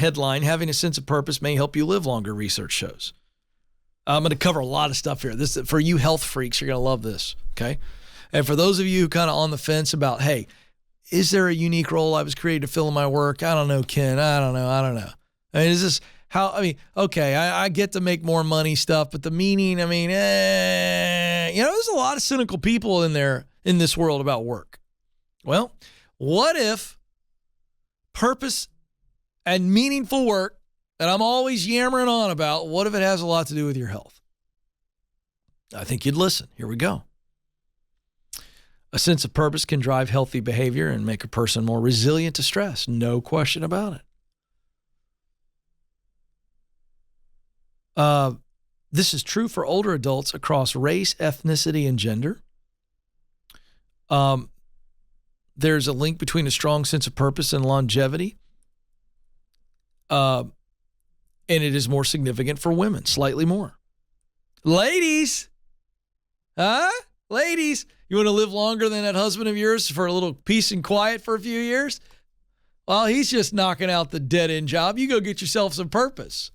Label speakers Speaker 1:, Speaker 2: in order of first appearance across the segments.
Speaker 1: headline, having a sense of purpose may help you live longer, research shows. I'm going to cover a lot of stuff here. This, for you health freaks, you're going to love this, okay? And for those of you who kind of on the fence about, hey, is there a unique role I was created to fill in my work? I don't know, Ken. I don't know. I mean, is this how, okay, I get to make more money stuff, but the meaning, there's a lot of cynical people in this world about work. Well, what if purpose and meaningful work that I'm always yammering on about, what if it has a lot to do with your health? I think you'd listen. Here we go. A sense of purpose can drive healthy behavior and make a person more resilient to stress. No question about it. This is true for older adults across race, ethnicity, and gender. There's a link between a strong sense of purpose and longevity. And it is more significant for women, slightly more. Ladies, Ladies, you want to live longer than that husband of yours for a little peace and quiet for a few years? Well, he's just knocking out the dead-end job. You go get yourself some purpose.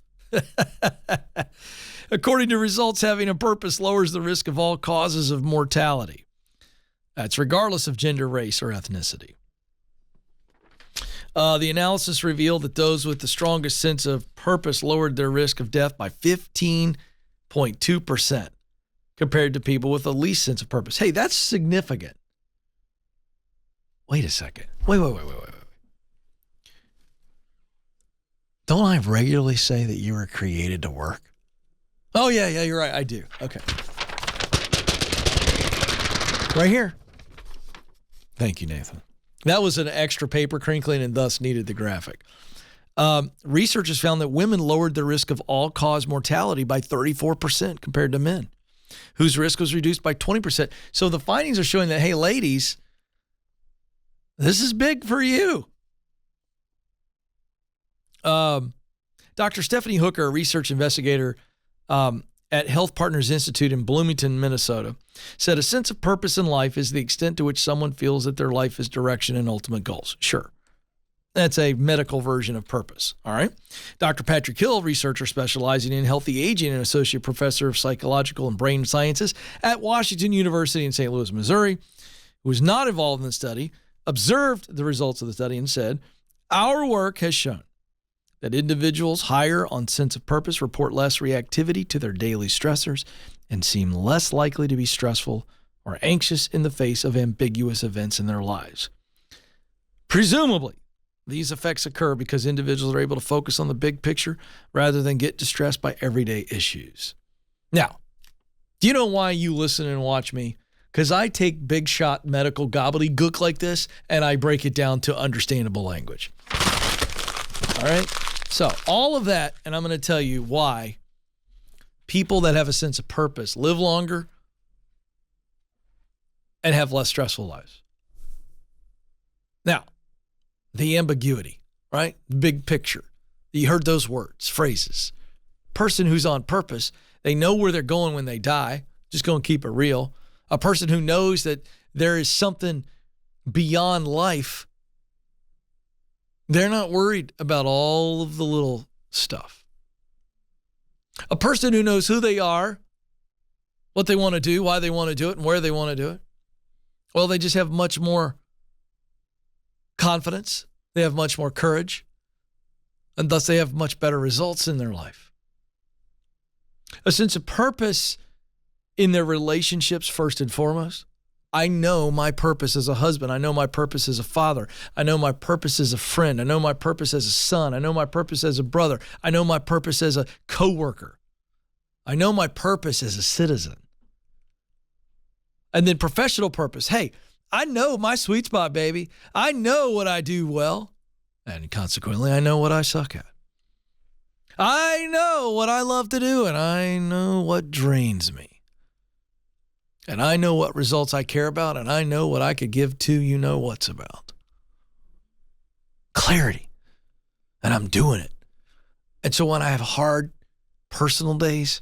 Speaker 1: According to results, having a purpose lowers the risk of all causes of mortality. That's regardless of gender, race, or ethnicity. The analysis revealed that those with the strongest sense of purpose lowered their risk of death by 15.2% compared to people with the least sense of purpose. Hey, that's significant. Wait a second. Wait. Don't I regularly say that you were created to work? Oh, yeah, you're right. I do. Okay. Right here. Thank you, Nathan. That was an extra paper crinkling and thus needed the graphic. Researchers found that women lowered their risk of all-cause mortality by 34% compared to men, whose risk was reduced by 20%. So the findings are showing that, hey, ladies, this is big for you. Dr. Stephanie Hooker, a research investigator at Health Partners Institute in Bloomington, Minnesota, said a sense of purpose in life is the extent to which someone feels that their life is direction and ultimate goals. Sure. That's a medical version of purpose. All right. Dr. Patrick Hill, researcher specializing in healthy aging and associate professor of psychological and brain sciences at Washington University in St. Louis, Missouri, who was not involved in the study, observed the results of the study and said, our work has shown that individuals higher on sense of purpose report less reactivity to their daily stressors and seem less likely to be stressful or anxious in the face of ambiguous events in their lives. Presumably, these effects occur because individuals are able to focus on the big picture rather than get distressed by everyday issues. Now, do you know why you listen and watch me? Because I take big shot medical gobbledygook like this and I break it down to understandable language. All right? So all of that, and I'm going to tell you why people that have a sense of purpose live longer and have less stressful lives. Now, the ambiguity, right? Big picture. You heard those words, phrases. Person who's on purpose, they know where they're going when they die. Just going to keep it real. A person who knows that there is something beyond life. They're not worried about all of the little stuff. A person who knows who they are, what they want to do, why they want to do it, and where they want to do it. Well, they just have much more confidence. They have much more courage. And thus they have much better results in their life. A sense of purpose in their relationships first and foremost. I know my purpose as a husband. I know my purpose as a father. I know my purpose as a friend. I know my purpose as a son. I know my purpose as a brother. I know my purpose as a coworker. I know my purpose as a citizen. And then professional purpose. Hey, I know my sweet spot, baby. I know what I do well. And consequently, I know what I suck at. I know what I love to do, and I know what drains me. And I know what results I care about, and I know what I could give to you know what's about. Clarity. And I'm doing it. And so when I have hard personal days,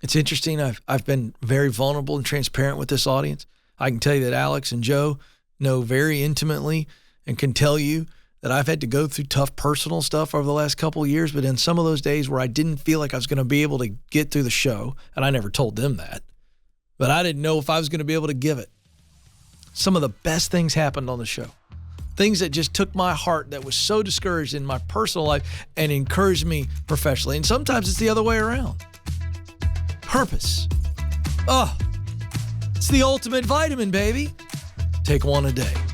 Speaker 1: it's interesting. I've been very vulnerable and transparent with this audience. I can tell you that Alex and Joe know very intimately and can tell you that I've had to go through tough personal stuff over the last couple of years, but in some of those days where I didn't feel like I was going to be able to get through the show, and I never told them that, but I didn't know if I was going to be able to give it. Some of the best things happened on the show. Things that just took my heart that was so discouraged in my personal life and encouraged me professionally. And sometimes it's the other way around. Purpose. Oh, it's the ultimate vitamin, baby. Take one a day.